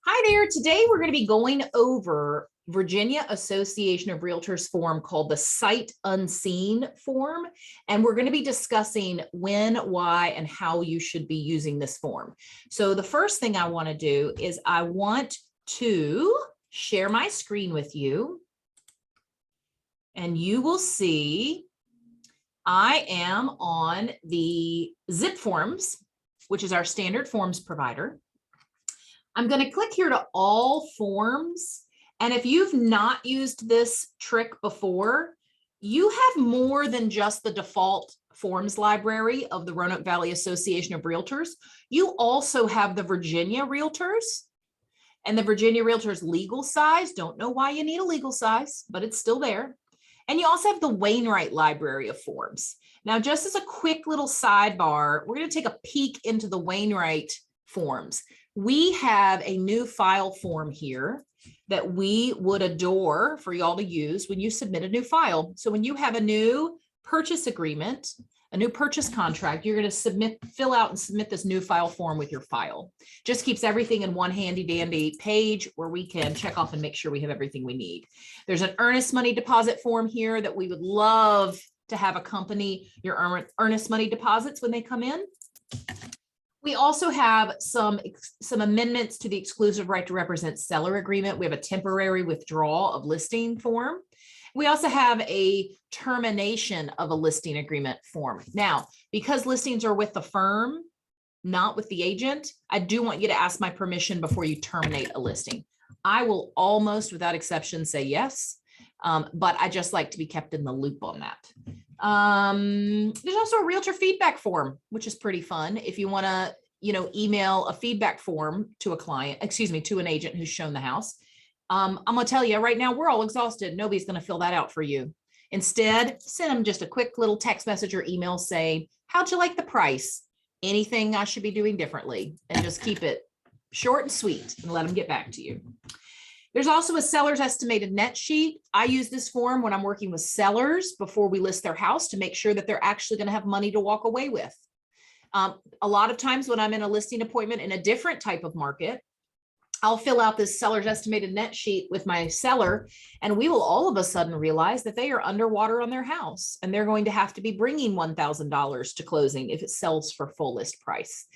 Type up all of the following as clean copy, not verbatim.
Hi there. Today we're going to be going over Virginia Association of Realtors form called the Sight Unseen form. And we're going to be discussing when, why, and how you should be using this form. So the first thing I want to do is I want to share my screen with you. And you will see I am on the Zip Forms, which is our standard forms provider. I'm going to click here to all forms. And if you've not used this trick before, you have more than just the default forms library of the Roanoke Valley Association of Realtors. You also have the Virginia Realtors and the Virginia Realtors legal size. Don't know why you need a legal size, but it's still there. And you also have the Wainwright library of forms. Now, just as a quick little sidebar, we're going to take a peek into the Wainwright forms. We have a new file form here that we would adore for y'all to use when you submit a new file. So when you have a new purchase agreement, a new purchase contract, you're going to fill out and submit this new file form with your file. Just keeps everything in one handy dandy page where we can check off and make sure we have everything we need. There's an earnest money deposit form here that we would love to have accompany your earnest money deposits when they come in. We also have some amendments to the exclusive right to represent seller agreement. We have a temporary withdrawal of listing form. We also have a termination of a listing agreement form. Now, because listings are with the firm, not with the agent, I do want you to ask my permission before you terminate a listing. I will almost without exception say yes, but I just like to be kept in the loop on that. There's also a realtor feedback form, which is pretty fun. If you want to, email a feedback form to a client, to an agent who's shown the house. I'm going to tell you right now, we're all exhausted. Nobody's going to fill that out for you. Instead, send them just a quick little text message or email saying, how'd you like the price? Anything I should be doing differently? And just keep it short and sweet and let them get back to you. There's also a seller's estimated net sheet. I use this form when I'm working with sellers before we list their house to make sure that they're actually going to have money to walk away with. A lot of times when I'm in a listing appointment in a different type of market, I'll fill out this seller's estimated net sheet with my seller, and we will all of a sudden realize that they are underwater on their house and they're going to have to be bringing $1,000 to closing if it sells for full list price.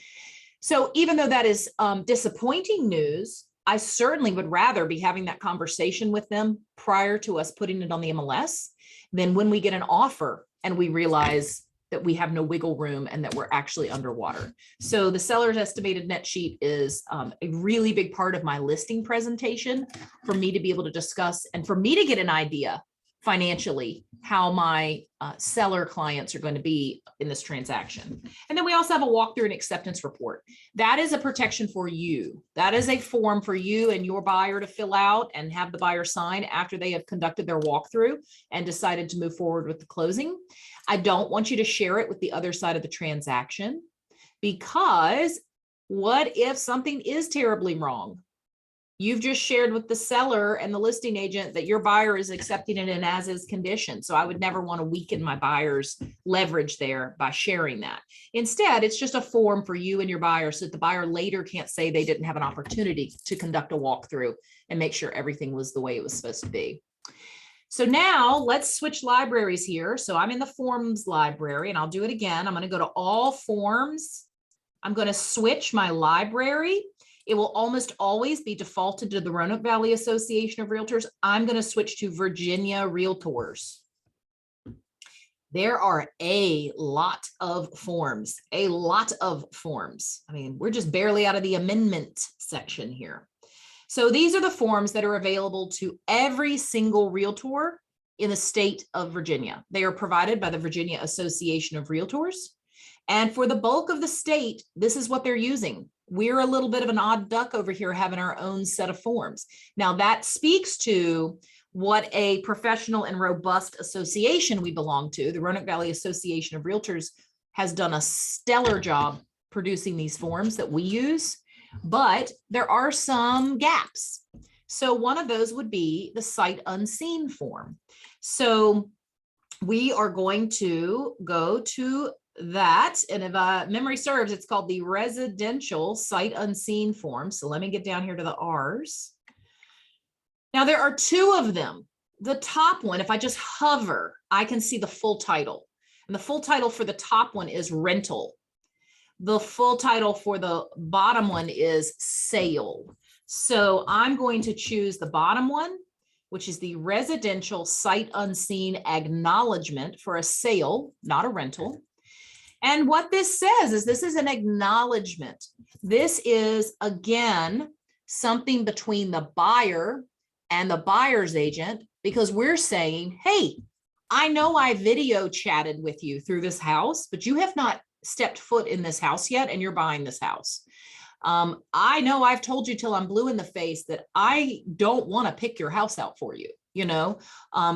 So even though that is disappointing news, I certainly would rather be having that conversation with them prior to us putting it on the MLS than when we get an offer and we realize that we have no wiggle room and that we're actually underwater. So the seller's estimated net sheet is a really big part of my listing presentation for me to be able to discuss and for me to get an idea financially how my seller clients are going to be in this transaction. And then we also have a walkthrough and acceptance report. That is a protection for you. That is a form for you and your buyer to fill out and have the buyer sign after they have conducted their walkthrough and decided to move forward with the closing. I don't want you to share it with the other side of the transaction, because what if something is terribly wrong? You've just shared with the seller and the listing agent that your buyer is accepting it in as-is condition. So I would never want to weaken my buyer's leverage there by sharing that. Instead, it's just a form for you and your buyer so that the buyer later can't say they didn't have an opportunity to conduct a walkthrough and make sure everything was the way it was supposed to be. So now let's switch libraries here. So I'm in the forms library and I'll do it again. I'm going to go to all forms. I'm going to switch my library. It will almost always be defaulted to the Roanoke Valley Association of Realtors. I'm going to switch to Virginia Realtors. There are a lot of forms, I mean, we're just barely out of the amendment section here. So these are the forms that are available to every single realtor in the state of Virginia. They are provided by the Virginia Association of Realtors. And for the bulk of the state, this is what they're using. We're a little bit of an odd duck over here having our own set of forms. Now that speaks to what a professional and robust association we belong to. The Roanoke Valley Association of Realtors has done a stellar job producing these forms that we use, but there are some gaps. So one of those would be the sight unseen form. So we are going to go to that, and if memory serves, it's called the residential sight unseen form. So let me get down here to the R's. Now there are two of them. The top one, if I just hover, I can see the full title. And the full title for the top one is rental. The full title for the bottom one is sale. So I'm going to choose the bottom one, which is the residential sight unseen acknowledgement for a sale, not a rental. And what this says is this is an acknowledgement. This is, again, something between the buyer and the buyer's agent, because we're saying, hey, I know I video chatted with you through this house, but you have not stepped foot in this house yet, and you're buying this house. I know I've told you till I'm blue in the face that I don't want to pick your house out for you. You know,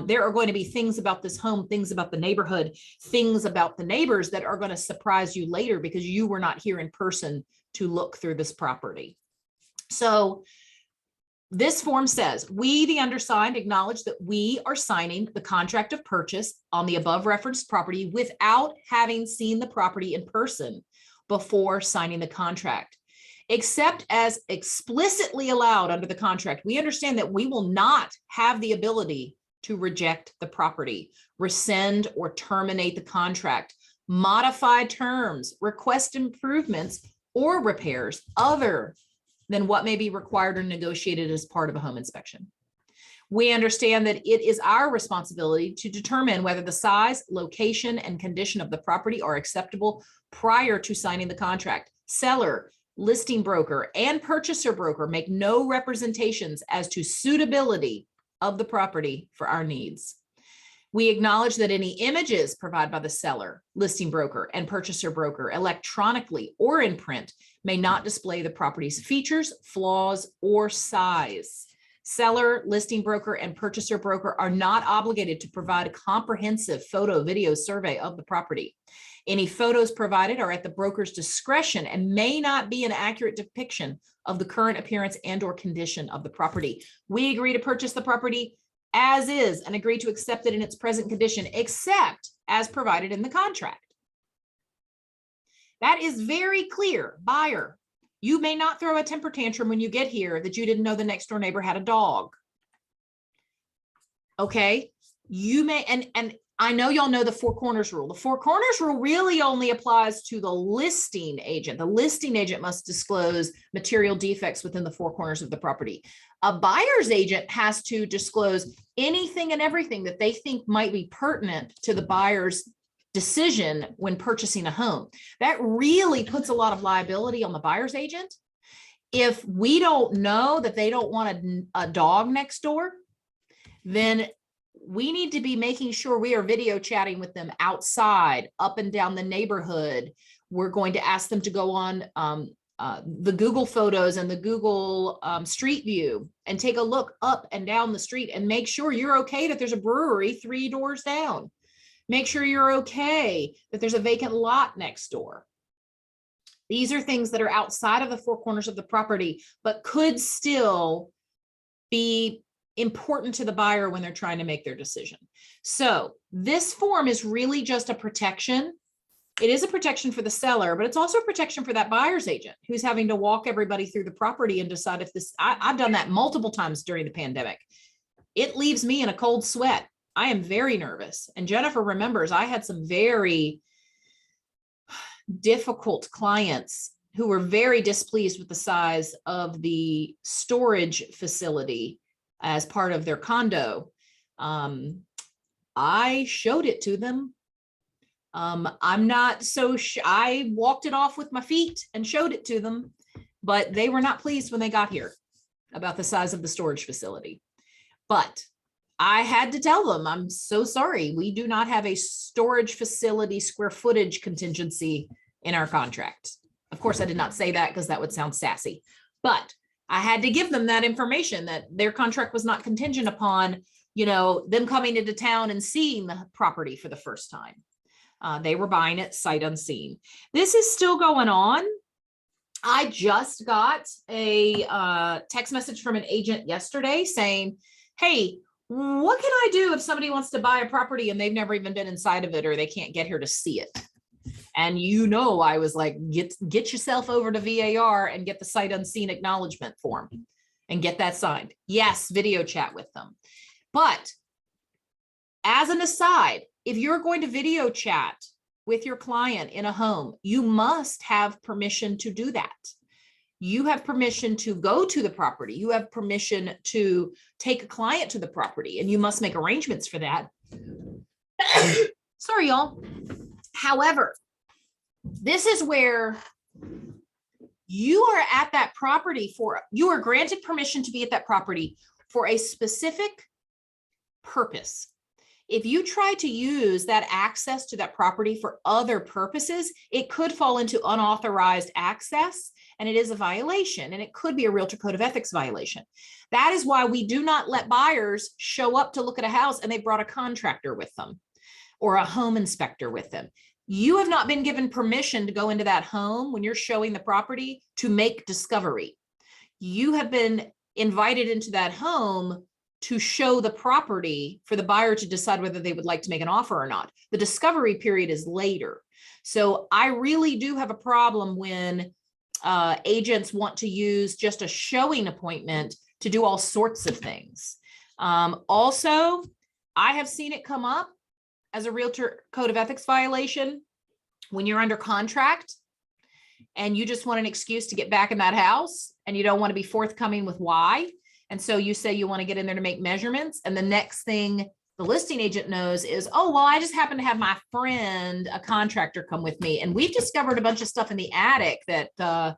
there are going to be things about this home, things about the neighborhood, things about the neighbors that are going to surprise you later because you were not here in person to look through this property. So this form says, we, the undersigned, acknowledge that we are signing the contract of purchase on the above referenced property without having seen the property in person before signing the contract. Except as explicitly allowed under the contract, we understand that we will not have the ability to reject the property, rescind or terminate the contract, modify terms, request improvements or repairs other than what may be required or negotiated as part of a home inspection. We understand that it is our responsibility to determine whether the size, location, and condition of the property are acceptable prior to signing the contract. Seller, listing broker, and purchaser broker make no representations as to suitability of the property for our needs. We acknowledge that any images provided by the seller, listing broker, and purchaser broker electronically or in print may not display the property's features, flaws, or size. Seller, listing broker, and purchaser broker are not obligated to provide a comprehensive photo video survey of the property. Any photos provided are at the broker's discretion and may not be an accurate depiction of the current appearance and or condition of the property. We agree to purchase the property as is and agree to accept it in its present condition, except as provided in the contract. That is very clear. Buyer, you may not throw a temper tantrum when you get here that you didn't know the next door neighbor had a dog. Okay, you may, and I know y'all know the four corners rule. The four corners rule really only applies to the listing agent. The listing agent must disclose material defects within the four corners of the property. A buyer's agent has to disclose anything and everything that they think might be pertinent to the buyer's decision when purchasing a home. That really puts a lot of liability on the buyer's agent. If we don't know that they don't want a dog next door, then we need to be making sure we are video chatting with them outside, up and down the neighborhood. We're going to ask them to go on the Google Photos and the Google Street View and take a look up and down the street and make sure you're okay that there's a brewery 3 doors down. Make sure you're okay that there's a vacant lot next door. These are things that are outside of the four corners of the property, but could still be important to the buyer when they're trying to make their decision. So this form is really just a protection. It is a protection for the seller, but it's also a protection for that buyer's agent who's having to walk everybody through the property and decide if this, I've done that multiple times during the pandemic. It leaves me in a cold sweat. I am very nervous. And Jennifer remembers I had some very difficult clients who were very displeased with the size of the storage facility as part of their condo. I showed it to them. I'm not so I walked it off with my feet and showed it to them, but they were not pleased when they got here about the size of the storage facility. But I had to tell them, I'm so sorry. We do not have a storage facility square footage contingency in our contract. Of course, I did not say that because that would sound sassy, but I had to give them that information that their contract was not contingent upon, you know, them coming into town and seeing the property for the first time. They were buying it sight unseen. This is still going on. I just got a text message from an agent yesterday saying, hey, what can I do if somebody wants to buy a property and they've never even been inside of it or they can't get here to see it? And I was like, get yourself over to VAR and get the sight unseen acknowledgement form and get that signed. Yes, video chat with them. But as an aside, if you're going to video chat with your client in a home, you must have permission to do that. You have permission to go to the property. You have permission to take a client to the property, and you must make arrangements for that. Sorry, y'all. However, this is where you are at that property you are granted permission to be at that property for a specific purpose. If you try to use that access to that property for other purposes, it could fall into unauthorized access, and it is a violation, and it could be a Realtor Code of Ethics violation. That is why we do not let buyers show up to look at a house and they brought a contractor with them or a home inspector with them. You have not been given permission to go into that home when you're showing the property to make discovery. You have been invited into that home to show the property for the buyer to decide whether they would like to make an offer or not. The discovery period is later. So I really do have a problem when agents want to use just a showing appointment to do all sorts of things. Also, I have seen it come up as a Realtor Code of Ethics violation when you're under contract and you just want an excuse to get back in that house and you don't want to be forthcoming with why. And so you say you want to get in there to make measurements. And the next thing the listing agent knows is, oh, well, I just happen to have my friend, a contractor, come with me. And we've discovered a bunch of stuff in the attic that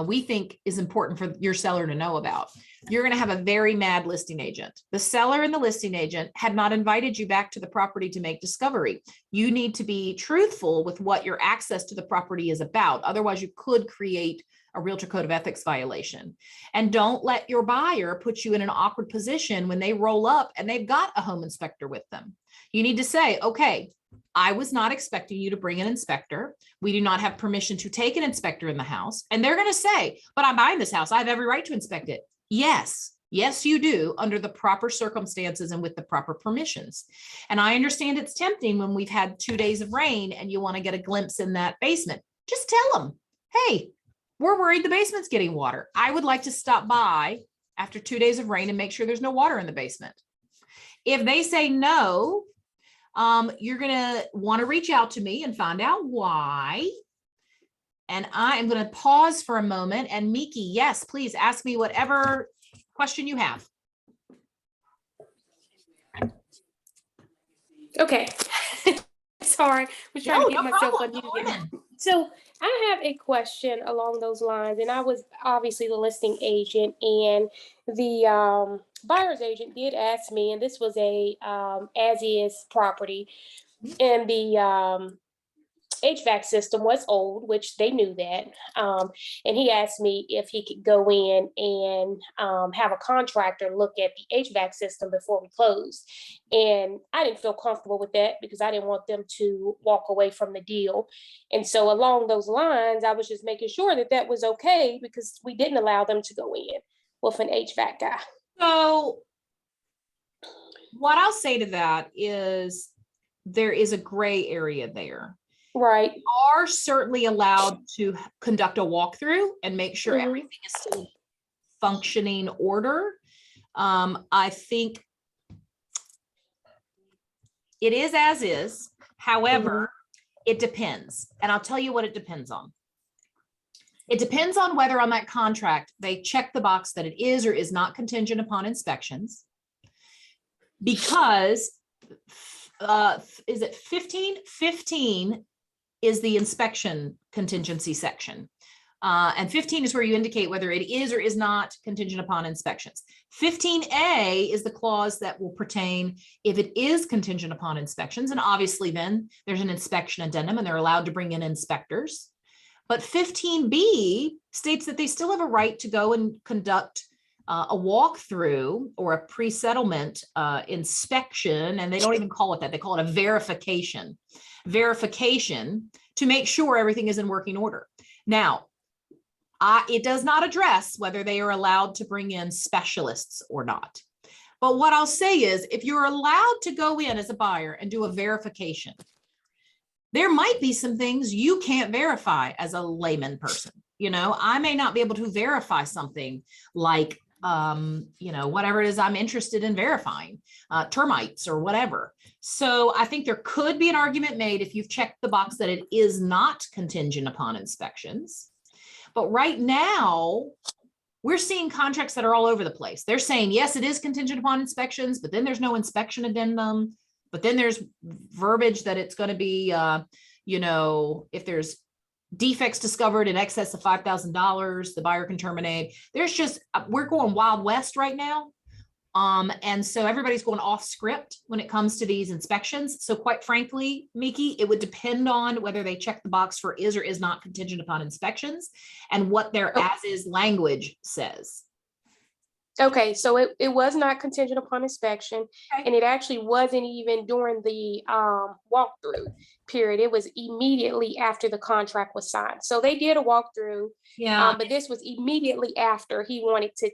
we think is important for your seller to know about. You're going to have a very mad listing agent. The seller and the listing agent had not invited you back to the property to make discovery. You need to be truthful with what your access to the property is about. Otherwise, you could create a Realtor Code of Ethics violation. And don't let your buyer put you in an awkward position when they roll up and they've got a home inspector with them. You need to say, okay, I was not expecting you to bring an inspector. We do not have permission to take an inspector in the house. And they're going to say, but I'm buying this house. I have every right to inspect it. Yes, you do, under the proper circumstances and with the proper permissions. And I understand it's tempting when we've had 2 days of rain and you want to get a glimpse in that basement. Just tell them, hey, we're worried the basement's getting water. I would like to stop by after 2 days of rain and make sure there's no water in the basement. If they say no, you're going to want to reach out to me and find out why. And I am going to pause for a moment. And Miki, yes, please ask me whatever question you have. Okay. Sorry, I was trying to get myself unmuted. So I have a question along those lines, and I was obviously the listing agent, and the buyer's agent did ask me, and this was a as-is property, and the HVAC system was old, which they knew that. And he asked me if he could go in and have a contractor look at the HVAC system before we closed. And I didn't feel comfortable with that because I didn't want them to walk away from the deal. And so along those lines, I was just making sure that that was okay because we didn't allow them to go in with an HVAC guy. So what I'll say to that is there is a gray area there. Right. You are certainly allowed to conduct a walkthrough and make sure everything is still in functioning order. I think it is as is. However, it depends. And I'll tell you what it depends on. It depends on whether on that contract they check the box that it is or is not contingent upon inspections. Because is it 15? 15 is the inspection contingency section. And 15 is where you indicate whether it is or is not contingent upon inspections. 15A is the clause that will pertain if it is contingent upon inspections. And obviously then there's an inspection addendum and they're allowed to bring in inspectors. But 15B states that they still have a right to go and conduct a walkthrough or a pre-settlement inspection. And they don't even call it that. They call it a verification to make sure everything is in working order. Now, it does not address whether they are allowed to bring in specialists or not. But what I'll say is, if you're allowed to go in as a buyer and do a verification, there might be some things you can't verify as a layman person. I may not be able to verify something like, whatever it is I'm interested in verifying, termites or whatever. So I think there could be an argument made if you've checked the box that it is not contingent upon inspections. But right now, we're seeing contracts that are all over the place. They're saying, yes, it is contingent upon inspections, but then there's no inspection addendum. But then there's verbiage that it's going to be, if there's defects discovered in excess of $5,000, the buyer can terminate. We're going Wild West right now. And so everybody's going off script when it comes to these inspections. So quite frankly, Miki, it would depend on whether they check the box for is or is not contingent upon inspections and what their as is language says. Okay, so it was not contingent upon inspection, Okay. and it actually wasn't even during the walkthrough period. It was immediately after the contract was signed. So they did a walkthrough, but this was immediately after he wanted to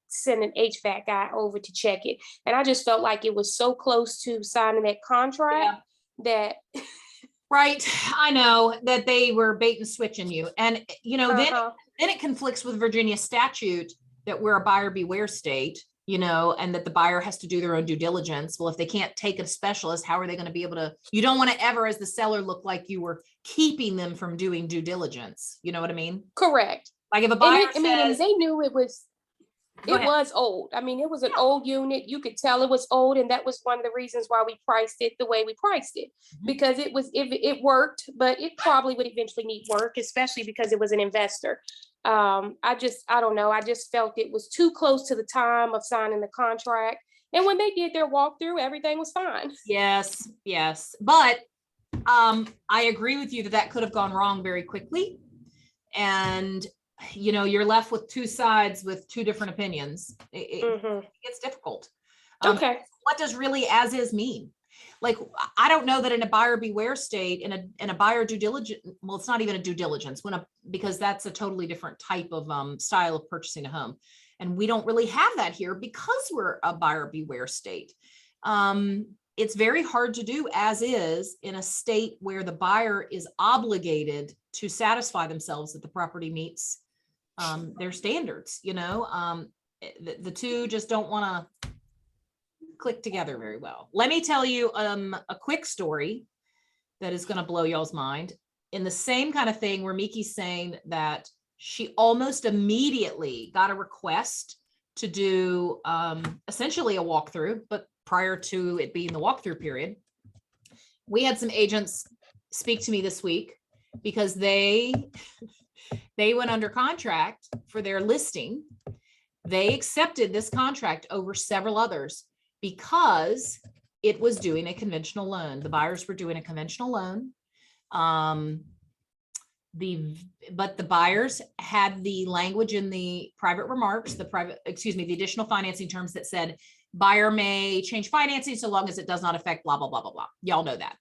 send an HVAC guy over to check it. And I just felt like it was so close to signing that contract that. Right. I know that they were bait and switching you. And, then it conflicts with Virginia statute that we're a buyer beware state, and that the buyer has to do their own due diligence. Well, if they can't take a specialist, how are they going to be able to, you don't want to ever, as the seller, look like you were keeping them from doing due diligence. You know what I mean? Correct. Like if a buyer and they knew it was old. I mean, it was an old unit. You could tell it was old. And that was one of the reasons why we priced it the way we priced it, because it worked, but it probably would eventually need work, especially because it was an investor. I don't know. I just felt it was too close to the time of signing the contract. And when they did their walkthrough, everything was fine. Yes. But I agree with you that could have gone wrong very quickly. And you're left with two sides with two different opinions. It's difficult. Okay. What does really as is mean? Like, I don't know that in a buyer beware state, in a buyer due diligence, well, it's not even a due diligence because that's a totally different type of style of purchasing a home. And we don't really have that here because we're a buyer beware state. It's very hard to do as is in a state where the buyer is obligated to satisfy themselves that the property meets their standards. The two just don't want to click together very well. Let me tell you a quick story that is going to blow y'all's mind. In the same kind of thing where Miki's saying that she almost immediately got a request to do essentially a walkthrough, but prior to it being the walkthrough period, we had some agents speak to me this week because they went under contract for their listing. They accepted this contract over several others because it was doing a conventional loan. The buyers were doing a conventional loan. But the buyers had the language in the private remarks, the additional financing terms that said buyer may change financing so long as it does not affect blah, blah, blah, blah, blah. Y'all know that.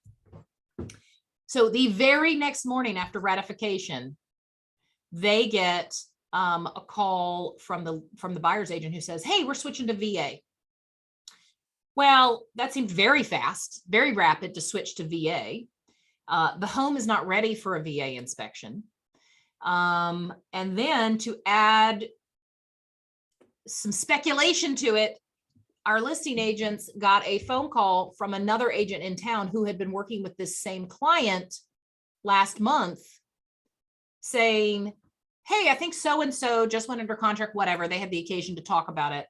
So the very next morning after ratification, they get a call from the buyer's agent who says, hey, we're switching to VA. Well, that seemed very fast, very rapid to switch to VA. The home is not ready for a VA inspection. And then to add some speculation to it, our listing agents got a phone call from another agent in town who had been working with this same client last month saying, hey, I think so-and-so just went under contract, whatever. They had the occasion to talk about it.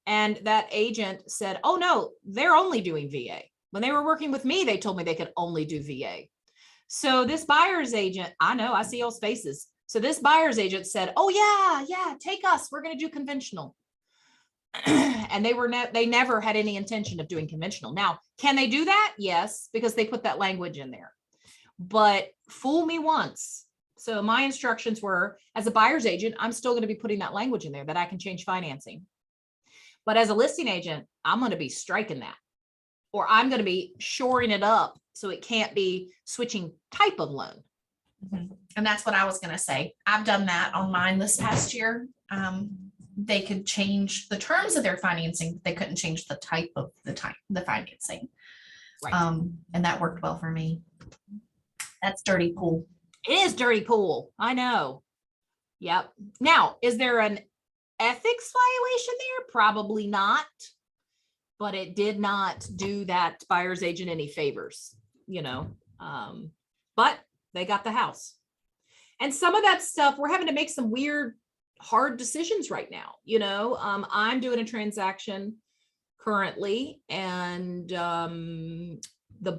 And that agent said, oh no, they're only doing VA. When they were working with me, they told me they could only do VA. So this buyer's agent, I know, I see y'all's faces. So this buyer's agent said, oh yeah, take us. We're going to do conventional. And they never had any intention of doing conventional. Now, can they do that? Yes, because they put that language in there. But fool me once. So my instructions were, as a buyer's agent, I'm still going to be putting that language in there that I can change financing. But as a listing agent, I'm going to be striking that, or I'm going to be shoring it up so it can't be switching type of loan. And that's what I was going to say. I've done that on mine this past year. They could change the terms of their financing, but they couldn't change the type of the financing. Right. And that worked well for me. That's dirty pool. It is dirty pool. I know. Yep. Now, is there an ethics violation there? Probably not. But it did not do that buyer's agent any favors, but they got the house. And some of that stuff, we're having to make some weird, hard decisions right now. I'm doing a transaction currently, and the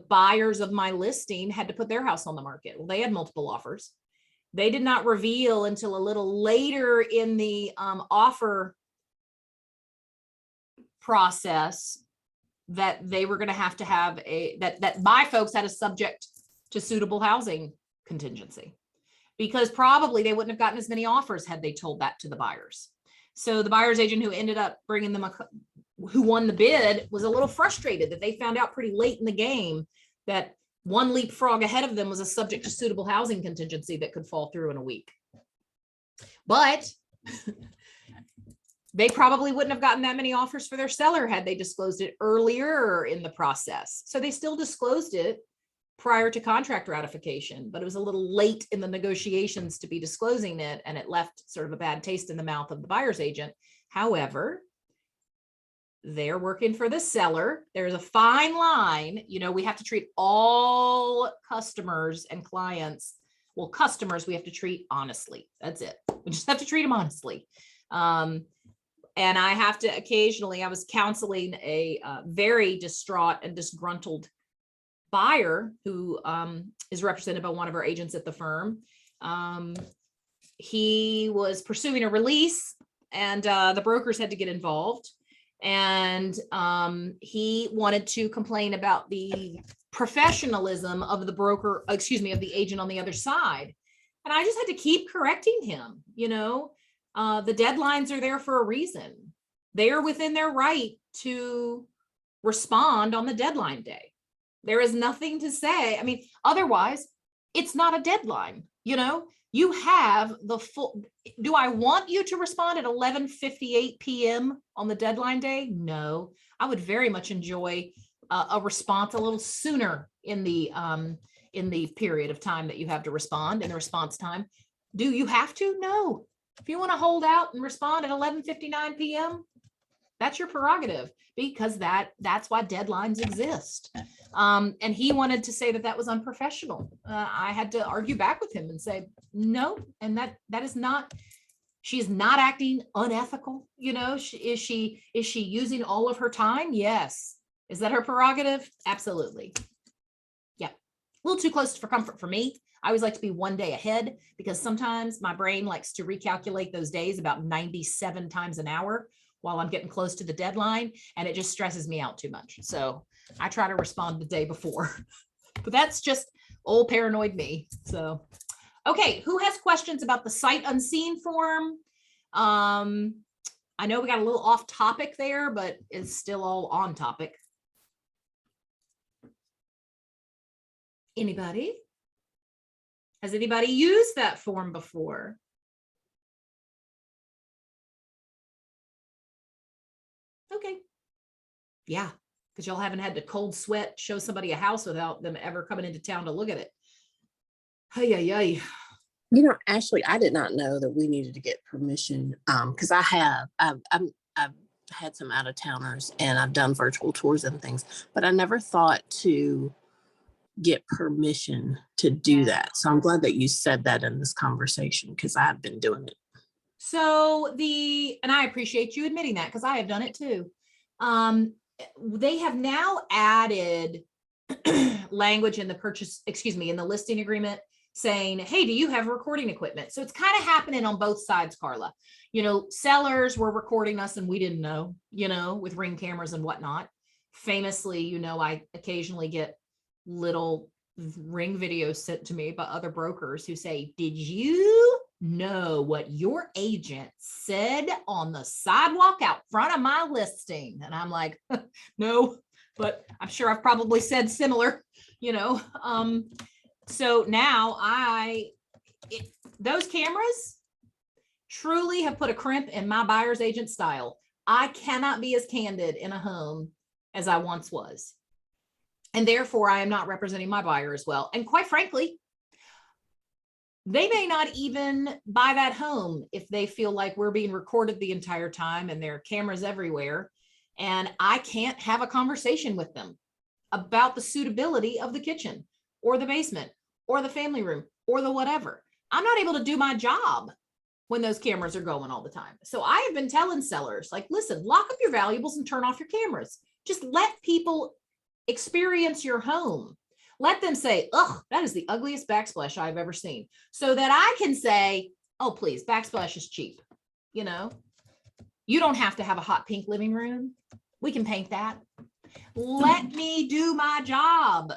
buyers of my listing had to put their house on the market. Well, they had multiple offers. They did not reveal until a little later in the offer process that they were going to have that my folks had a subject to suitable housing contingency, because probably they wouldn't have gotten as many offers had they told that to the buyers. So the buyer's agent who ended up bringing them who won the bid was a little frustrated that they found out pretty late in the game that one leapfrog ahead of them was a subject to suitable housing contingency that could fall through in a week. But they probably wouldn't have gotten that many offers for their seller had they disclosed it earlier in the process. So they still disclosed it prior to contract ratification, but it was a little late in the negotiations to be disclosing it, and it left sort of a bad taste in the mouth of the buyer's agent. However, they're working for the seller. There's a fine line. We have to treat all customers and clients. Well, customers, we have to treat honestly. That's it. We just have to treat them honestly. And I have to occasionally, I was counseling a very distraught and disgruntled buyer who is represented by one of our agents at the firm. He was pursuing a release, and the brokers had to get involved. And he wanted to complain about the professionalism of the broker, of the agent on the other side. And I just had to keep correcting him. The deadlines are there for a reason. They are within their right to respond on the deadline day. There is nothing to say. I mean, otherwise, it's not a deadline. You have the full. Do I want you to respond at 11:58 p.m. on the deadline day? No, I would very much enjoy a response a little sooner in the period of time that you have to respond, in the response time. Do you have to? No. If you want to hold out and respond at 11:59 p.m., that's your prerogative, because that's why deadlines exist. And he wanted to say that was unprofessional. I had to argue back with him and say, no, and that is not, she's not acting unethical. Is she using all of her time? Yes. Is that her prerogative? Absolutely. Yeah. A little too close for comfort for me. I always like to be one day ahead, because sometimes my brain likes to recalculate those days about 97 times an hour while I'm getting close to the deadline, and it just stresses me out too much. So I try to respond the day before, but that's just old paranoid me. So, okay, who has questions about the sight unseen form? I know we got a little off topic there, but it's still all on topic. Anybody? Has anybody used that form before? Okay. Yeah, because y'all haven't had to cold sweat show somebody a house without them ever coming into town to look at it. Hey. Ashley, I did not know that we needed to get permission, because I've had some out of towners and I've done virtual tours and things, but I never thought to get permission to do that. So I'm glad that you said that in this conversation, because I've been doing it. So and I appreciate you admitting that, because I have done it too. They have now added language in the listing agreement saying, hey, do you have recording equipment? So it's kind of happening on both sides, Carla. Sellers were recording us and we didn't know, with Ring cameras and whatnot. Famously, I occasionally get little Ring videos sent to me by other brokers who say, did you know what your agent said on the sidewalk out front of my listing? And I'm like, no, but I'm sure I've probably said similar, so now those cameras truly have put a crimp in my buyer's agent style. I cannot be as candid in a home as I once was. And therefore I am not representing my buyer as well. And quite frankly, They may not even buy that home if they feel like we're being recorded the entire time and there are cameras everywhere. And I can't have a conversation with them about the suitability of the kitchen or the basement or the family room or the whatever. I'm not able to do my job when those cameras are going all the time. So I have been telling sellers, like, listen, lock up your valuables and turn off your cameras. Just let people experience your home. Let them say, oh, that is the ugliest backsplash I've ever seen. So that I can say, oh, please, backsplash is cheap. You know, you don't have to have a hot pink living room. We can paint that. Let me do my job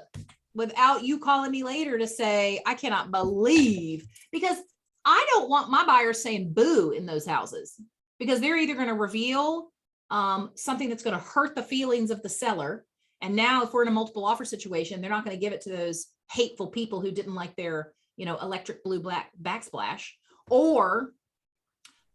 without you calling me later to say, I cannot believe, because I don't want my buyers saying boo in those houses, because they're either going to reveal something that's going to hurt the feelings of the seller. And now if we're in a multiple offer situation, they're not going to give it to those hateful people who didn't like their, you know, electric blue black backsplash, or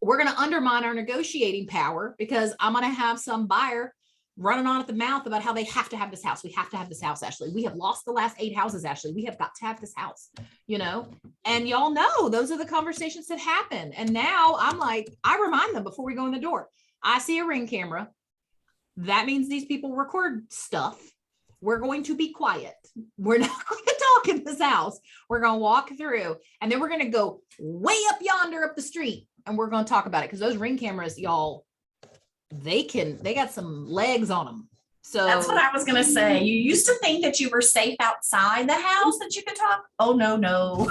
we're going to undermine our negotiating power because I'm going to have some buyer running on at the mouth about how they have to have this house. We have to have this house, Ashley. We have lost the last 8 houses, Ashley. We have got to have this house, you know, and y'all know those are the conversations that happen. And now I'm like, I remind them before we go in the door, I see a Ring camera. That means these people record stuff. We're going to be quiet. We're not going to talk in this house. We're going to walk through, and then we're going to go way up yonder up the street, and we're going to talk about it, because those Ring cameras, y'all, they got some legs on them. So That's what I was going to say. You used to think that you were safe outside the house, that you could talk. Oh, no, no,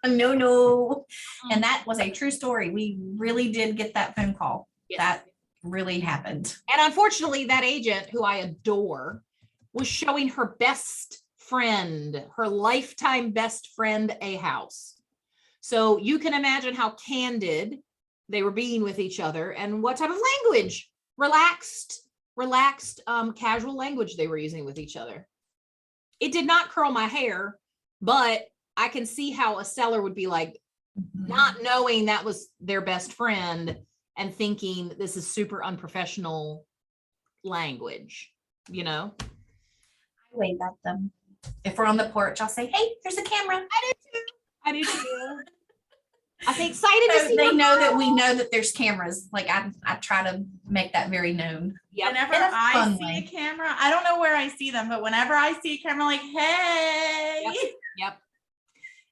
no. And that was a true story. We really did get that phone call. Yes. That really happened. And unfortunately, that agent, who I adore, was showing her best friend, her lifetime best friend, a house. So you can imagine how candid they were being with each other and what type of language, relaxed, casual language they were using with each other. It did not curl my hair, but I can see how a seller would be like, not knowing that was their best friend and thinking this is super unprofessional language, you know? I wave at them. If we're on the porch, I'll say, hey, there's a camera. I do too. I think excited to So see they them know go. that we know that there's cameras. Like I try to make that very known. Yep. Whenever In a I fun see way. a camera, I don't know where I see them, but whenever I see a camera, like, hey, Yep.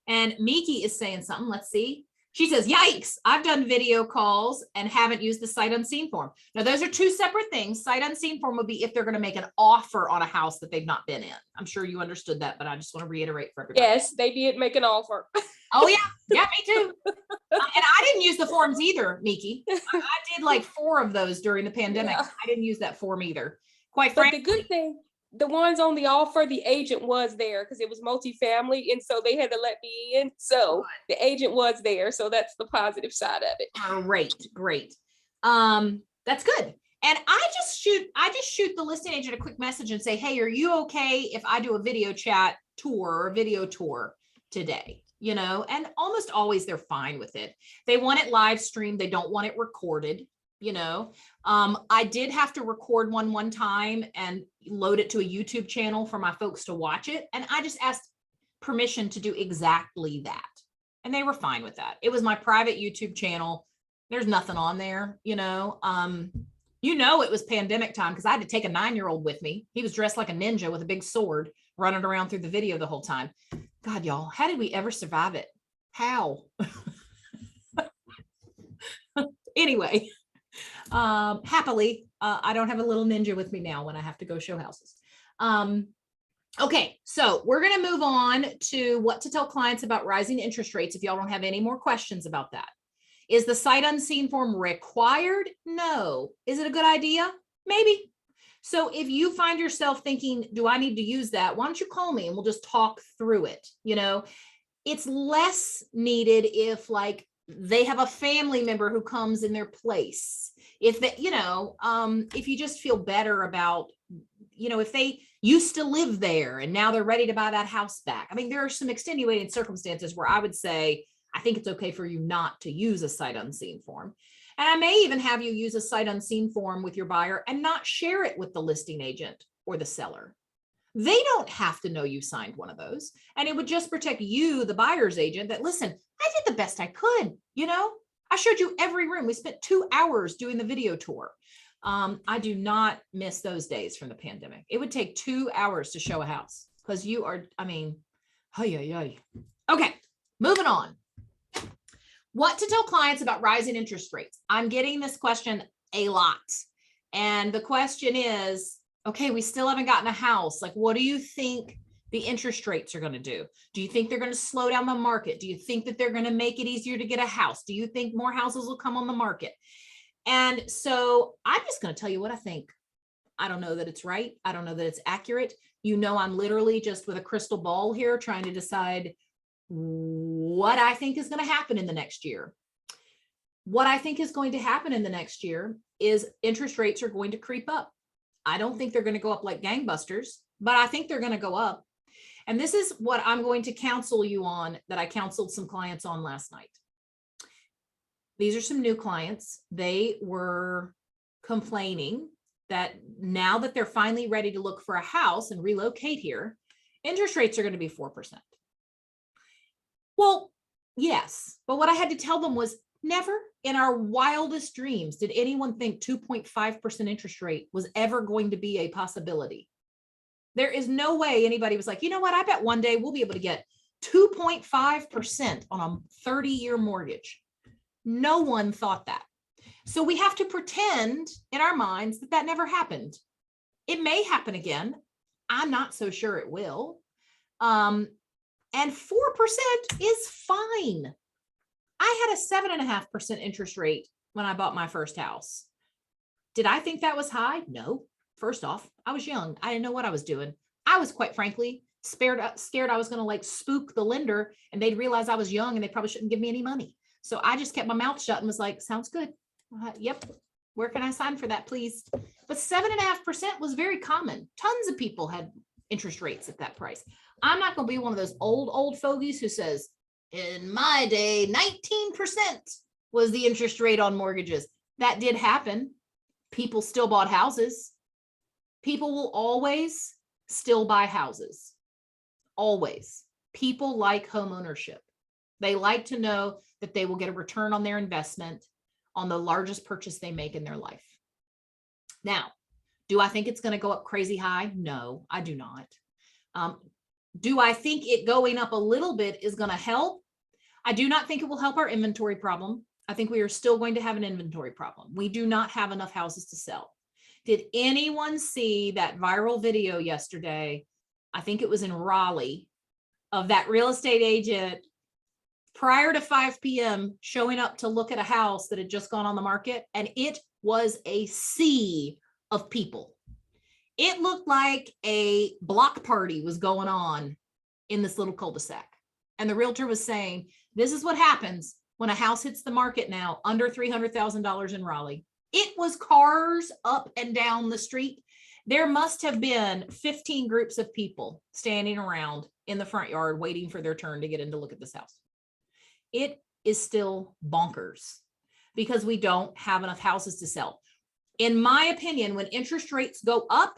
And Miki is saying something. Let's see. She says, yikes, I've done video calls and haven't used the sight unseen form. Now, those are two separate things. Sight unseen form would be if they're going to make an offer on a house that they've not been in. I'm sure you understood that, but I just want to reiterate for everybody. Yes, they did make an offer. Oh, yeah. Yeah, me too. And I didn't use the forms either, Miki. I did like 4 of those during the pandemic. Yeah. I didn't use that form either. Quite But frankly. the good thing, the ones on the offer, the agent was there because it was multifamily, and so they had to let me in. So the agent was there. So that's the positive side of it. Great. That's good. And I just shoot the listing agent a quick message and say, hey, are you okay if I do a video chat tour or a video tour today? You know, and almost always they're fine with it. They want it live streamed. They don't want it recorded. You know, I did have to record one time and load it to a YouTube channel for my folks to watch it. And I just asked permission to do exactly that. And they were fine with that. It was my private YouTube channel. There's nothing on there, you know. It was pandemic time because I had to take a 9-year-old with me. He was dressed like a ninja with a big sword running around through the video the whole time. God, y'all, how did we ever survive it? How? Anyway. Happily, I don't have a little ninja with me now when I have to go show houses. Okay, so we're going to move on to what to tell clients about rising interest rates. If y'all don't have any more questions about that. Is the sight unseen form required? No. Is it a good idea? Maybe. So if you find yourself thinking, do I need to use that? Why don't you call me and we'll just talk through it? You know, it's less needed if like they have a family member who comes in their place. If they, if you just feel better about, if they used to live there and now they're ready to buy that house back. I mean, there are some extenuating circumstances where I would say, I think it's okay for you not to use a sight unseen form. And I may even have you use a sight unseen form with your buyer and not share it with the listing agent or the seller. They don't have to know you signed one of those. And it would just protect you, the buyer's agent, that listen, I did the best I could. You know, I showed you every room. We spent 2 hours doing the video tour. I do not miss those days from the pandemic. It would take 2 hours to show a house because you are, I mean, hey. Okay, moving on. What to tell clients about rising interest rates? I'm getting this question a lot. And the question is, okay, we still haven't gotten a house. Like, what do you think the interest rates are going to do? Do you think they're going to slow down the market? Do you think that they're going to make it easier to get a house? Do you think more houses will come on the market? And so I'm just going to tell you what I think. I don't know that it's right. I don't know that it's accurate. You know, I'm literally just with a crystal ball here trying to decide what I think is going to happen in the next year. What I think is going to happen in the next year is interest rates are going to creep up. I don't think they're going to go up like gangbusters, but I think they're going to go up. And this is what I'm going to counsel you on that I counseled some clients on last night. These are some new clients. They were complaining that now that they're finally ready to look for a house and relocate here, interest rates are going to be 4%. Well, yes, but what I had to tell them was never in our wildest dreams did anyone think 2.5% interest rate was ever going to be a possibility. There is no way anybody was like, you know what, I bet one day we'll be able to get 2.5% on a 30-year mortgage. No one thought that. So we have to pretend in our minds that that never happened. It may happen again. I'm not so sure it will. And 4% is fine. I had a 7.5% interest rate when I bought my first house. Did I think that was high? No. First off, I was young. I didn't know what I was doing. I was quite frankly scared I was going to like spook the lender and they'd realize I was young and they probably shouldn't give me any money. So I just kept my mouth shut and was like, sounds good. Yep. Where can I sign for that, please? But 7.5% was very common. Tons of people had interest rates at that price. I'm not going to be one of those old fogies who says, in my day, 19% was the interest rate on mortgages. That did happen. People still bought houses. People will always still buy houses. Always. People like home ownership. They like to know that they will get a return on their investment on the largest purchase they make in their life. Now, do I think it's going to go up crazy high? No, I do not. Do I think it going up a little bit is going to help? I do not think it will help our inventory problem. I think we are still going to have an inventory problem. We do not have enough houses to sell. Did anyone see that viral video yesterday? I think it was in Raleigh of that real estate agent prior to 5 p.m. showing up to look at a house that had just gone on the market. And it was a sea of people. It looked like a block party was going on in this little cul-de-sac. And the realtor was saying, this is what happens when a house hits the market now under $300,000 in Raleigh. It was cars up and down the street. There must have been 15 groups of people standing around in the front yard waiting for their turn to get in to look at this house. It is still bonkers because we don't have enough houses to sell. In my opinion, when interest rates go up,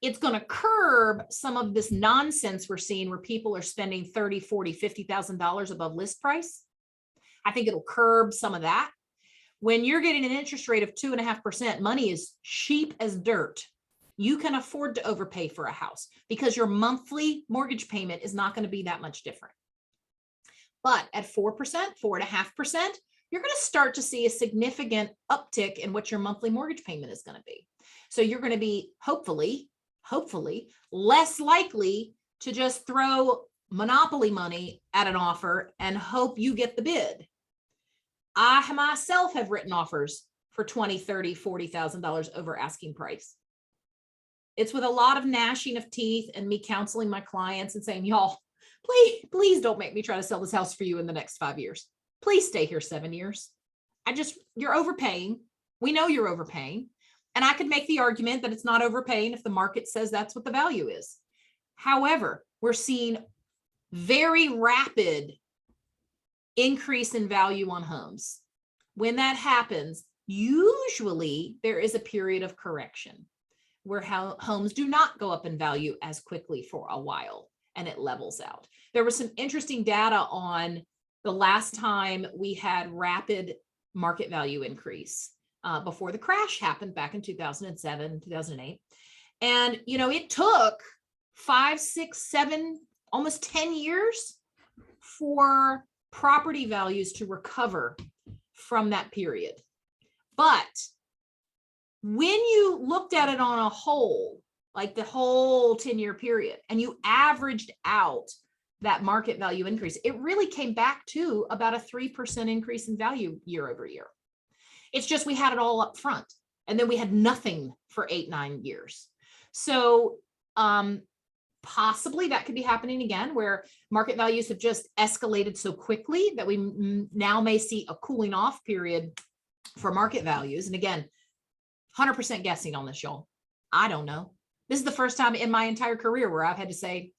it's going to curb some of this nonsense we're seeing where people are spending $30,000, $40,000, $50,000 above list price. I think it'll curb some of that. When you're getting an interest rate of 2.5%, money is cheap as dirt. You can afford to overpay for a house because your monthly mortgage payment is not going to be that much different. But at 4%, 4.5%, you're going to start to see a significant uptick in what your monthly mortgage payment is going to be. So you're going to be hopefully less likely to just throw monopoly money at an offer and hope you get the bid. I myself have written offers for $20,000, $30,000, $40,000 over asking price. It's with a lot of gnashing of teeth and me counseling my clients and saying, y'all, please don't make me try to sell this house for you in the next 5 years. Please stay here 7 years. You're overpaying. We know you're overpaying. And I could make the argument that it's not overpaying if the market says that's what the value is. However, we're seeing very rapid increase in value on homes. When that happens, usually there is a period of correction. where homes do not go up in value as quickly for a while and it levels out. There was some interesting data on the last time we had rapid market value increase before the crash happened back in 2007, 2008. And, it took 5, 6, 7, almost 10 years for property values to recover from that period. But when you looked at it on a whole, like the whole 10-year period, and you averaged out that market value increase, it really came back to about a 3% increase in value year over year. It's just we had it all up front, and then we had nothing for 8, 9 years. So possibly that could be happening again, where market values have just escalated so quickly that we now may see a cooling off period for market values. And again, 100% guessing on this, y'all. I don't know. This is the first time in my entire career where I've had to say,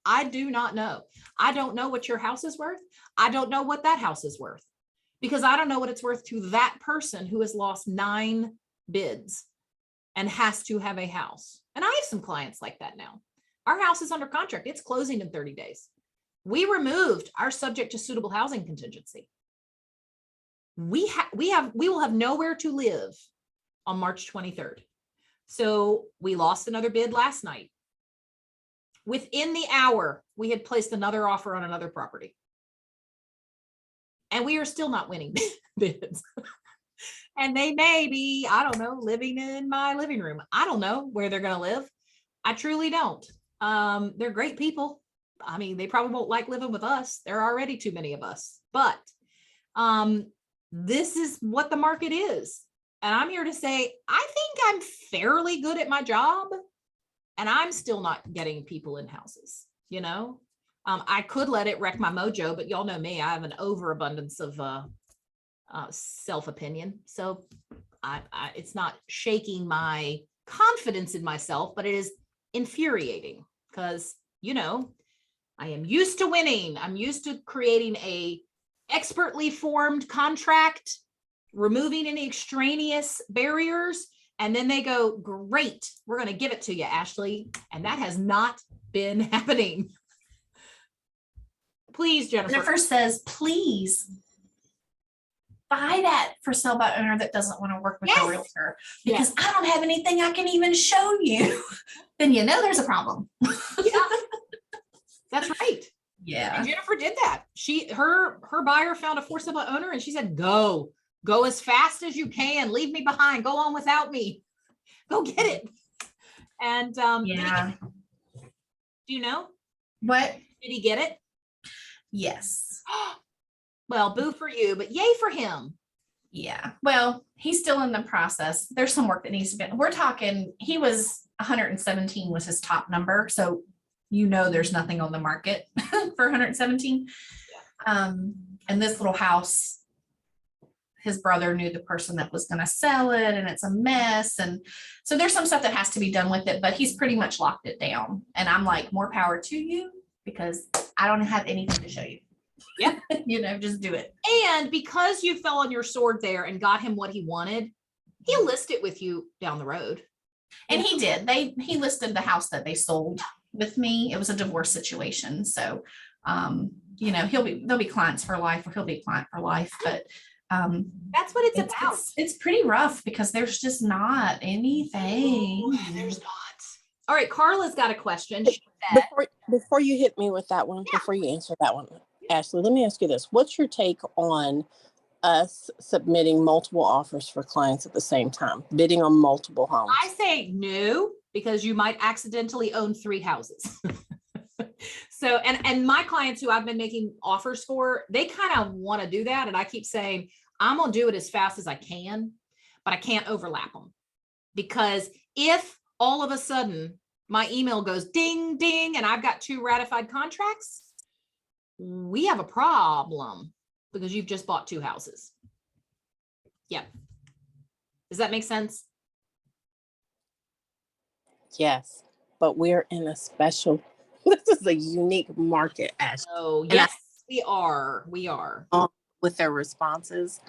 I do not know. I don't know what your house is worth. I don't know what that house is worth, because I don't know what it's worth to that person who has lost 9 bids and has to have a house. And I have some clients like that now. Our house is under contract. It's closing in 30 days. We removed our subject to suitable housing contingency. We will have nowhere to live on March 23rd. So we lost another bid last night. Within the hour, we had placed another offer on another property. And we are still not winning bids. And they may be, I don't know, living in my living room. I don't know where they're going to live. I truly don't. They're great people. I mean, they probably won't like living with us. There are already too many of us. But this is what the market is. And I'm here to say, I think I'm fairly good at my job, and I'm still not getting people in houses, I could let it wreck my mojo, but y'all know me, I have an overabundance of self-opinion. So it's not shaking my confidence in myself, but it is infuriating because, I am used to winning. I'm used to creating a expertly formed contract, removing any extraneous barriers. And then they go, great, we're going to give it to you, Ashley. And that has not been happening. Please, Jennifer. Jennifer says, please buy that for sale by owner that doesn't want to work with a realtor, because I don't have anything I can even show you. Then there's a problem. Yeah, that's right. Yeah. And Jennifer did that. Her buyer found a for sale by owner, and she said, go as fast as you can. Leave me behind. Go on without me. Go get it. And yeah. Do you know what? Did he get it? Yes. Well, boo for you, but yay for him. Yeah. Well, he's still in the process. There's some work that needs to be. We're talking. He was 117 was his top number, so there's nothing on the market for 117. Yeah. And this little house, his brother knew the person that was going to sell it, and it's a mess. And so there's some stuff that has to be done with it, but he's pretty much locked it down. And I'm like, more power to you, because I don't have anything to show you. Yeah. Just do it. And because you fell on your sword there and got him what he wanted, he'll list it with you down the road. And he did. He listed the house that they sold with me. It was a divorce situation. So, they'll be clients for life, or he'll be client for life. But that's what it's about. It's pretty rough because there's just not anything. Ooh, there's not. All right, Carla's got a question. Before you hit me with that one, before you answer that one, Ashley, let me ask you this. What's your take on us submitting multiple offers for clients at the same time, bidding on multiple homes? I say no, because you might accidentally own 3 houses. So, and my clients who I've been making offers for, they kind of want to do that. And I keep saying, I'm going to do it as fast as I can, but I can't overlap them. Because if all of a sudden my email goes ding, ding, and I've got 2 ratified contracts, we have a problem, because you've just bought 2 houses. Yep. Does that make sense? Yes, but we're in a special, this is a unique market, Ashley. Oh, yes, we are. We are. With their responses,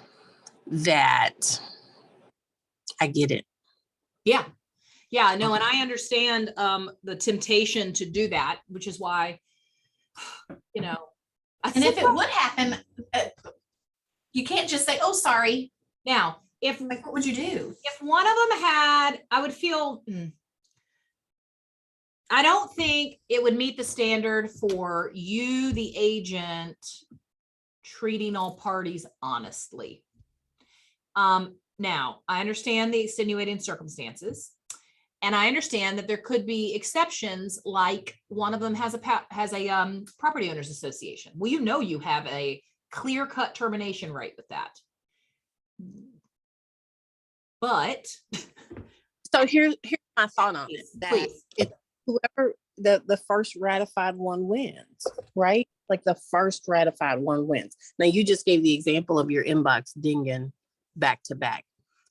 that I get it. Yeah. Yeah, no, and I understand the temptation to do that, which is why, you know. And if it would happen, you can't just say, oh, sorry. Now, if Like, what would you do? if one of them had, I would feel, I don't think it would meet the standard for you, the agent, treating all parties honestly. Now, I understand the extenuating circumstances, and I understand that there could be exceptions, like one of them has a property owners association. Well, you have a clear-cut termination right with that. But So here's my thought on it. please, That please. if whoever the first ratified one wins, right? Like the first ratified one wins. Now you just gave the example of your inbox dinging back to back,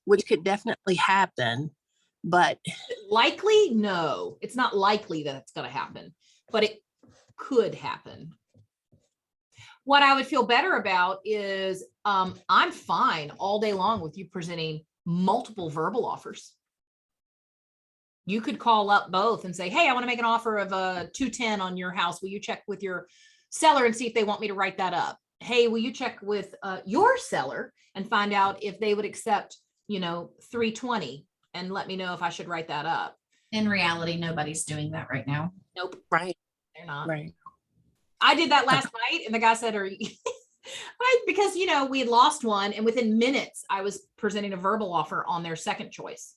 which could definitely happen, but Likely, no, it's not likely that it's going to happen, but it could happen. What I would feel better about is I'm fine all day long with you presenting multiple verbal offers. You could call up both and say, hey, I want to make an offer of a 210 on your house. Will you check with your seller and see if they want me to write that up? Hey, will you check with your seller and find out if they would accept, 320 and let me know if I should write that up? In reality, nobody's doing that right now. Nope, right, they're not. right. I did that last night and the guy said, because, we had lost one and within minutes I was presenting a verbal offer on their second choice.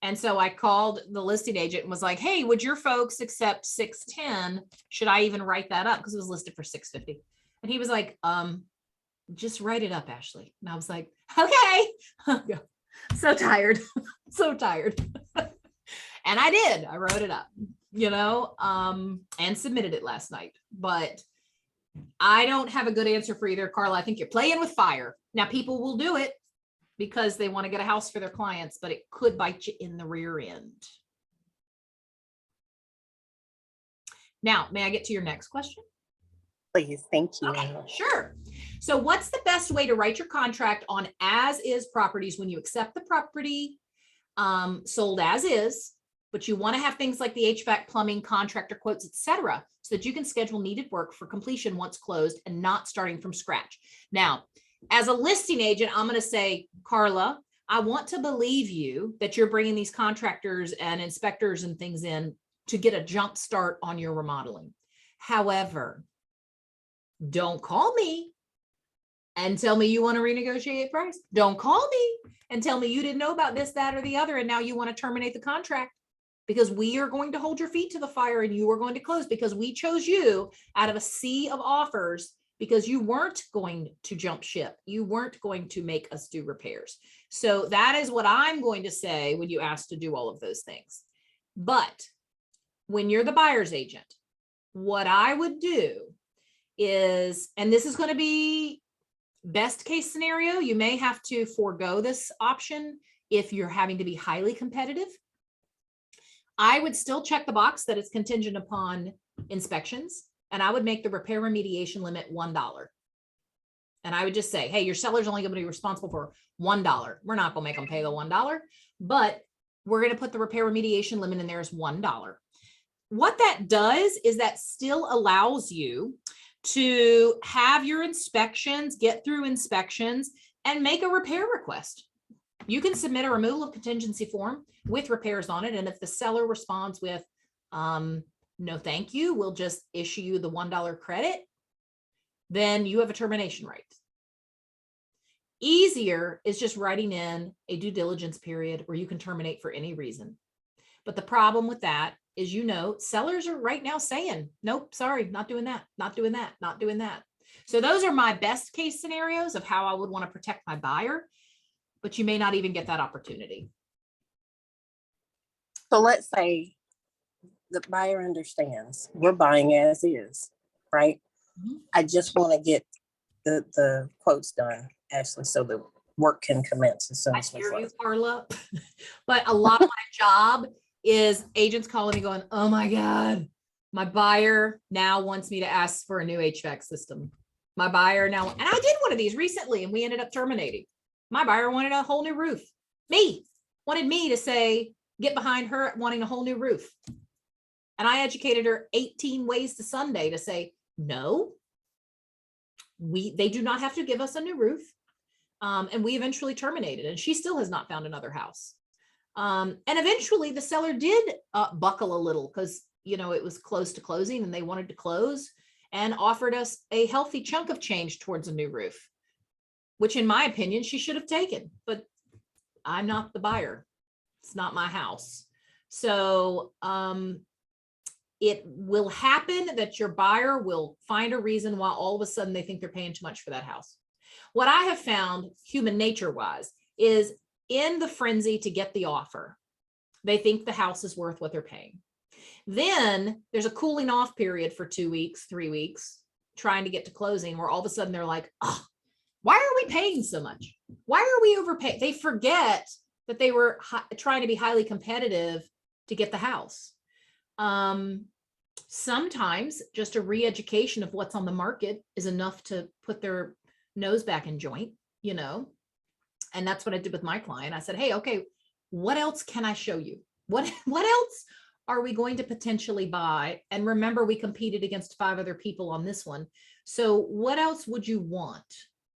And so I called the listing agent and was like, hey, would your folks accept 610? Should I even write that up? Because it was listed for 650. And he was like, just write it up, Ashley. And I was like, okay. So tired, so tired. And I did, I wrote it up, and submitted it last night. But I don't have a good answer for either, Carla. I think you're playing with fire. Now people will do it because they want to get a house for their clients, but it could bite you in the rear end. Now, may I get to your next question? Please, thank you. Okay, sure. So what's the best way to write your contract on as is properties when you accept the property sold as is, but you want to have things like the HVAC, plumbing, contractor quotes, etc., so that you can schedule needed work for completion once closed and not starting from scratch. Now, as a listing agent, I'm going to say, Carla, I want to believe you that you're bringing these contractors and inspectors and things in to get a jump start on your remodeling. However, don't call me and tell me you want to renegotiate price. Don't call me and tell me you didn't know about this, that, or the other, and now you want to terminate the contract, because we are going to hold your feet to the fire and you are going to close because we chose you out of a sea of offers because you weren't going to jump ship. You weren't going to make us do repairs. So that is what I'm going to say when you ask to do all of those things. But when you're the buyer's agent, what I would do is, and this is going to be best case scenario, you may have to forego this option if you're having to be highly competitive. I would still check the box that it's contingent upon inspections, and I would make the repair remediation limit $1. And I would just say, hey, your seller's only going to be responsible for $1. We're not going to make them pay the $1, but we're going to put the repair remediation limit in there as $1. What that does is that still allows you to have your inspections, get through inspections, and make a repair request. You can submit a removal of contingency form with repairs on it. And if the seller responds with, no, thank you, we'll just issue you the $1 credit, then you have a termination right. Easier is just writing in a due diligence period where you can terminate for any reason. But the problem with that is, sellers are right now saying, nope, sorry, not doing that, not doing that, not doing that. So those are my best case scenarios of how I would want to protect my buyer, but you may not even get that opportunity. So let's say the buyer understands we're buying as is, right? Mm-hmm. I just want to get the quotes done, Ashley, so the work can commence as soon I as we hear you, close. Carla. But a lot of my job is agents calling me going, oh my God, my buyer now wants me to ask for a new HVAC system. My buyer now, and I did one of these recently and we ended up terminating. My buyer wanted a whole new roof. Wanted me to say, get behind her wanting a whole new roof. And I educated her 18 ways to Sunday to say, no, they do not have to give us a new roof. And we eventually terminated, and she still has not found another house. And eventually the seller did buckle a little because, you know, it was close to closing and they wanted to close, and offered us a healthy chunk of change towards a new roof, which in my opinion, she should have taken, but I'm not the buyer. It's not my house. So it will happen that your buyer will find a reason why all of a sudden they think they're paying too much for that house. What I have found, human nature wise, is in the frenzy to get the offer, they think the house is worth what they're paying. Then there's a cooling off period for 2 weeks, 3 weeks, trying to get to closing, where all of a sudden they're like, oh, why are we paying so much? Why are we overpaying? They forget that they were trying to be highly competitive to get the house. Sometimes just a re-education of what's on the market is enough to put their nose back in joint, you know? And that's what I did with my client. I said, hey, okay, what else can I show you? What else are we going to potentially buy? And remember, we competed against 5 other people on this one. So what else would you want?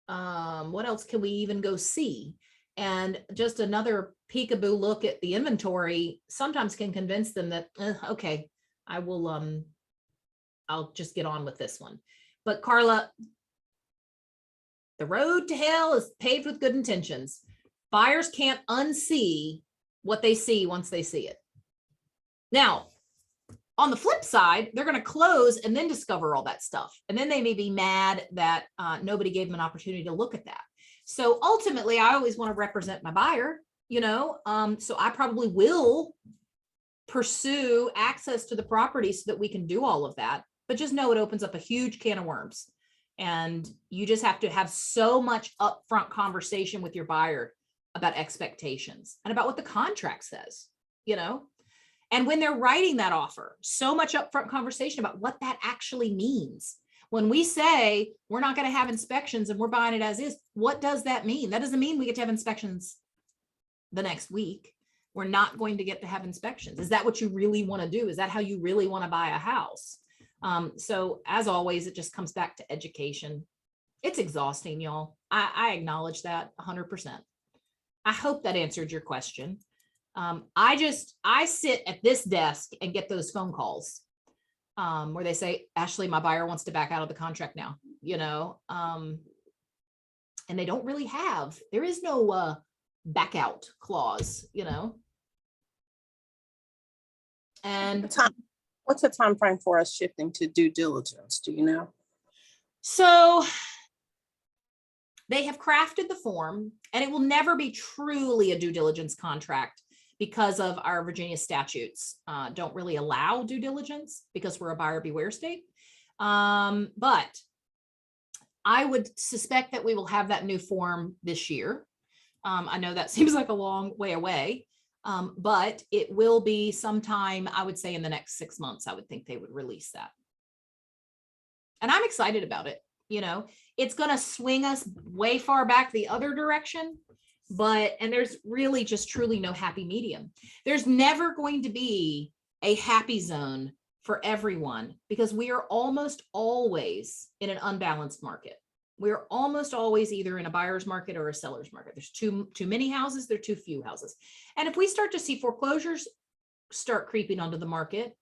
What else can we even go see? And just another peekaboo look at the inventory sometimes can convince them that, okay, I will, I'll just get on with this one. But Carla, the road to hell is paved with good intentions. Buyers can't unsee what they see once they see it. Now, on the flip side, they're going to close and then discover all that stuff. And then they may be mad that nobody gave them an opportunity to look at that. So ultimately, I always want to represent my buyer, you know, so I probably will pursue access to the property so that we can do all of that. But just know it opens up a huge can of worms. And you just have to have so much upfront conversation with your buyer about expectations and about what the contract says, you know, and when they're writing that offer, so much upfront conversation about what that actually means. When we say we're not going to have inspections and we're buying it as is, what does that mean? That doesn't mean we get to have inspections the next week. We're not going to get to have inspections. Is that what you really want to do? Is that how you really want to buy a house? So as always, it just comes back to education. It's exhausting, y'all. I acknowledge that 100%. I hope that answered your question. I sit at this desk and get those phone calls where they say, Ashley, my buyer wants to back out of the contract now, you know, and they don't really have, there is no back out clause, you know. And what's the time frame for us shifting to due diligence? Do you know? So they have crafted the form, and it will never be truly a due diligence contract because of our Virginia statutes don't really allow due diligence because we're a buyer beware state. But I would suspect that we will have that new form this year. I know that seems like a long way away, but it will be sometime, I would say in the next 6 months, I would think they would release that. And I'm excited about it. You know, it's going to swing us way far back the other direction, and there's really just truly no happy medium. There's never going to be a happy zone for everyone because we are almost always in an unbalanced market. We're almost always either in a buyer's market or a seller's market. There's too many houses, there are too few houses. And if we start to see foreclosures start creeping onto the market,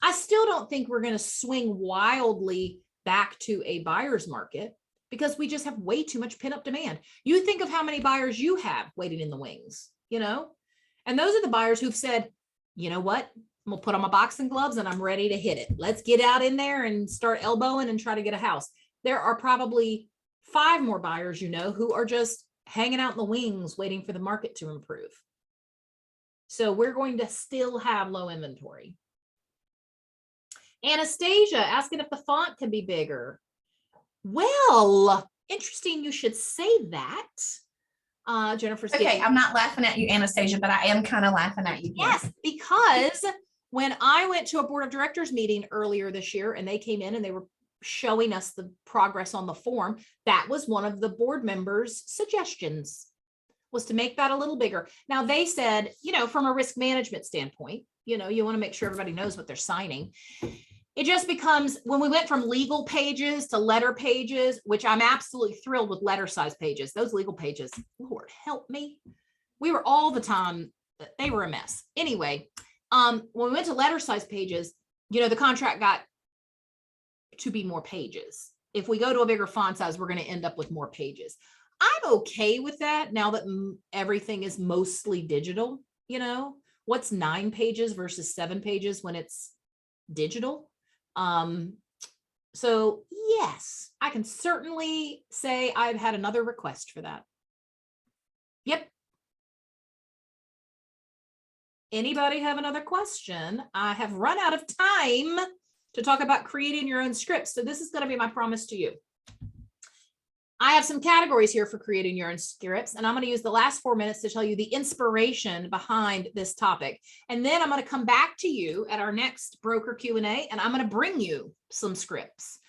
I still don't think we're going to swing wildly back to a buyer's market because we just have way too much pent-up demand. You think of how many buyers you have waiting in the wings, you know, and those are the buyers who've said, you know what, I'm gonna put on my boxing gloves and I'm ready to hit it. Let's get out in there and start elbowing and try to get a house. There are probably 5 more buyers, you know, who are just hanging out in the wings waiting for the market to improve. So we're going to still have low inventory. Anastasia asking if the font can be bigger. Well, interesting you should say that. Jennifer's Okay, I'm not laughing at you, Anastasia, but I am kind of laughing at you. Yes, because when I went to a board of directors meeting earlier this year and they came in and they were showing us the progress on the form, that was one of the board members' suggestions. was to make that a little bigger. Now they said, from a risk management standpoint, you want to make sure everybody knows what they're signing. It just becomes, when we went from legal pages to letter pages, which I'm absolutely thrilled with letter size pages, those legal pages, Lord help me. We were all the time, they were a mess. Anyway, when we went to letter size pages, the contract got to be more pages. If we go to a bigger font size, we're going to end up with more pages. I'm okay with that now that everything is mostly digital. What's 9 pages versus 7 pages when it's digital? So yes, I can certainly say I've had another request for that. Yep. Anybody have another question? I have run out of time to talk about creating your own scripts. So this is going to be my promise to you. I have some categories here for creating your own scripts, and I'm going to use the last 4 minutes to tell you the inspiration behind this topic. And then I'm going to come back to you at our next broker Q&A, and I'm going to bring you some scripts.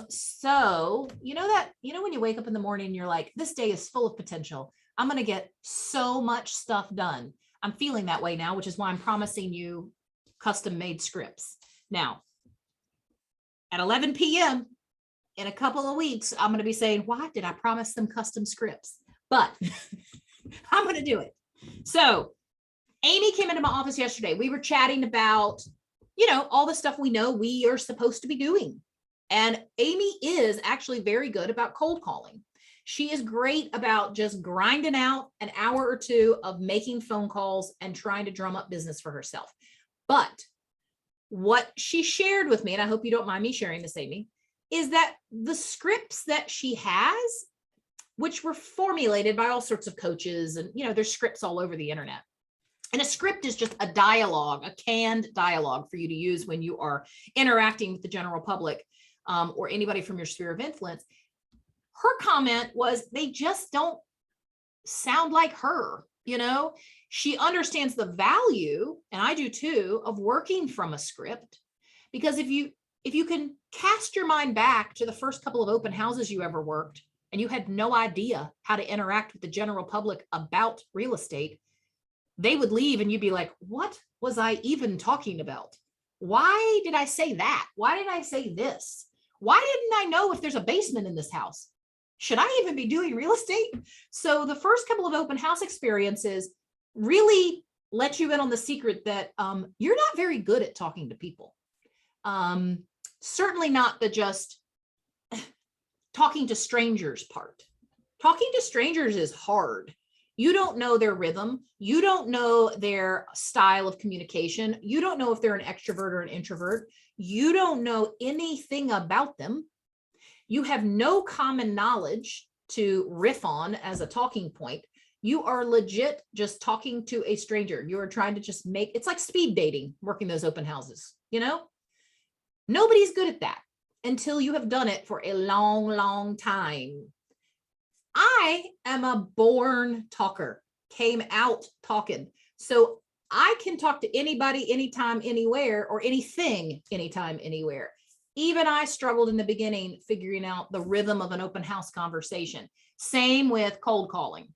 So when you wake up in the morning and you're like, this day is full of potential. I'm going to get so much stuff done. I'm feeling that way now, which is why I'm promising you custom made scripts. Now, at 11 p.m., in a couple of weeks, I'm going to be saying, why did I promise them custom scripts? But I'm going to do it. So Amy came into my office yesterday. We were chatting about, all the stuff we know we are supposed to be doing. And Amy is actually very good about cold calling. She is great about just grinding out an hour or two of making phone calls and trying to drum up business for herself. But what she shared with me, and I hope you don't mind me sharing this, Amy, is that the scripts that she has, which were formulated by all sorts of coaches, and there's scripts all over the internet. And a script is just a dialogue, a canned dialogue for you to use when you are interacting with the general public or anybody from your sphere of influence. Her comment was, they just don't sound like her. She understands the value, and I do too, of working from a script, because if you can cast your mind back to the first couple of open houses you ever worked, and you had no idea how to interact with the general public about real estate, they would leave and you'd be like, what was I even talking about? Why did I say that? Why did I say this? Why didn't I know if there's a basement in this house? Should I even be doing real estate? So the first couple of open house experiences really let you in on the secret that you're not very good at talking to people. Certainly not the just talking to strangers part. Talking to strangers is hard. You don't know their rhythm. You don't know their style of communication. You don't know if they're an extrovert or an introvert. You don't know anything about them. You have no common knowledge to riff on as a talking point. You are legit just talking to a stranger. You are trying to just it's like speed dating, working those open houses, Nobody's good at that until you have done it for a long, long time. I am a born talker, came out talking. So I can talk to anybody, anytime, anywhere, or anything, anytime, anywhere. Even I struggled in the beginning figuring out the rhythm of an open house conversation. Same with cold calling.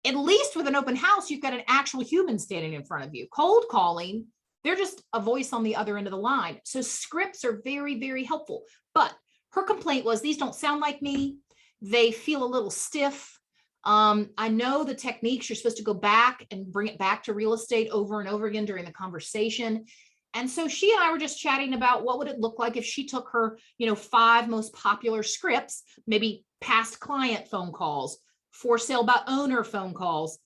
At least with an open house, you've got an actual human standing in front of you. Cold calling, they're just a voice on the other end of the line. So scripts are very, very helpful. But her complaint was, these don't sound like me. They feel a little stiff. I know the techniques, you're supposed to go back and bring it back to real estate over and over again during the conversation. And so she and I were just chatting about what would it look like if she took her, 5 most popular scripts, maybe past client phone calls, for sale by owner phone calls,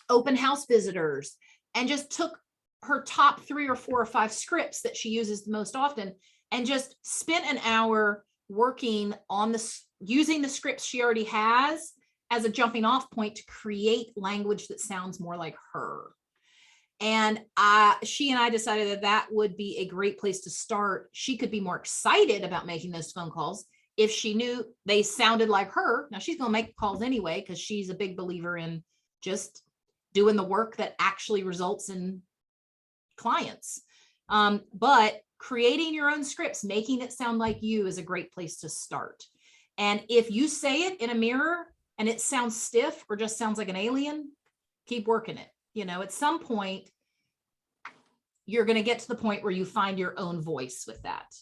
open house visitors, and just took her top 3 or 4 or 5 scripts that she uses the most often and just spent an hour working on using the scripts she already has as a jumping off point to create language that sounds more like her. And she and I decided that would be a great place to start. She could be more excited about making those phone calls if she knew they sounded like her. Now she's going to make calls anyway, because she's a big believer in just doing the work that actually results in clients. But creating your own scripts, making it sound like you, is a great place to start. And if you say it in a mirror, and it sounds stiff or just sounds like an alien, keep working it. At some point, you're going to get to the point where you find your own voice with that.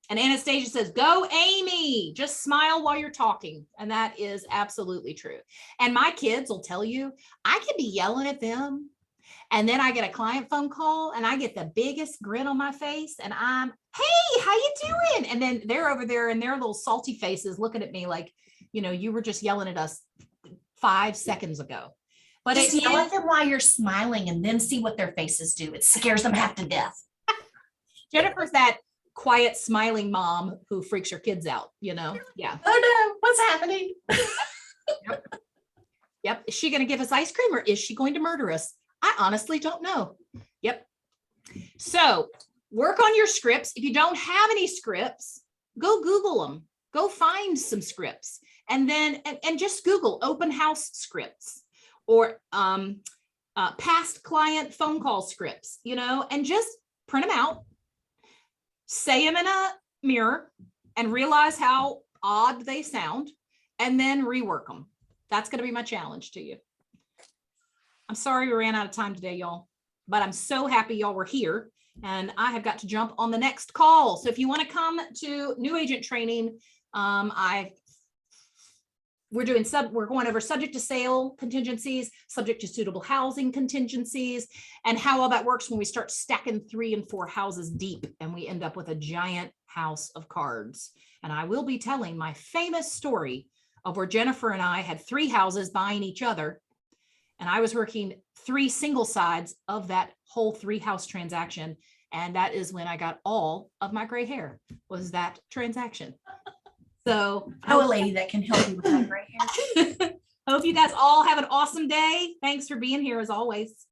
And Anastasia says, go Amy, just smile while you're talking. And that is absolutely true. And my kids will tell you, I can be yelling at them. And then I get a client phone call and I get the biggest grin on my face and I'm, hey, how you doing? And then they're over there and their little salty faces looking at me like, you were just yelling at us 5 seconds ago. But just yell at them while you're smiling and then see what their faces do. It scares them half to death. Jennifer's that quiet, smiling mom who freaks her kids out, Yeah. Oh no, what's happening? Yep. Is she going to give us ice cream or is she going to murder us? I honestly don't know. Yep. So work on your scripts. If you don't have any scripts, go Google them. Go find some scripts and then and just Google open house scripts or past client phone call scripts, and just print them out, say them in a mirror and realize how odd they sound and then rework them. That's going to be my challenge to you. I'm sorry we ran out of time today, y'all, but I'm so happy y'all were here and I have got to jump on the next call. So if you want to come to new agent training, we're going over subject to sale contingencies, subject to suitable housing contingencies, and how all that works when we start stacking 3 and 4 houses deep and we end up with a giant house of cards. And I will be telling my famous story of where Jennifer and I had 3 houses buying each other. And I was working 3 single sides of that whole 3-house transaction. And that is when I got all of my gray hair, was that transaction. So I know a lady that can help you with that gray hair. Hope you guys all have an awesome day. Thanks for being here as always.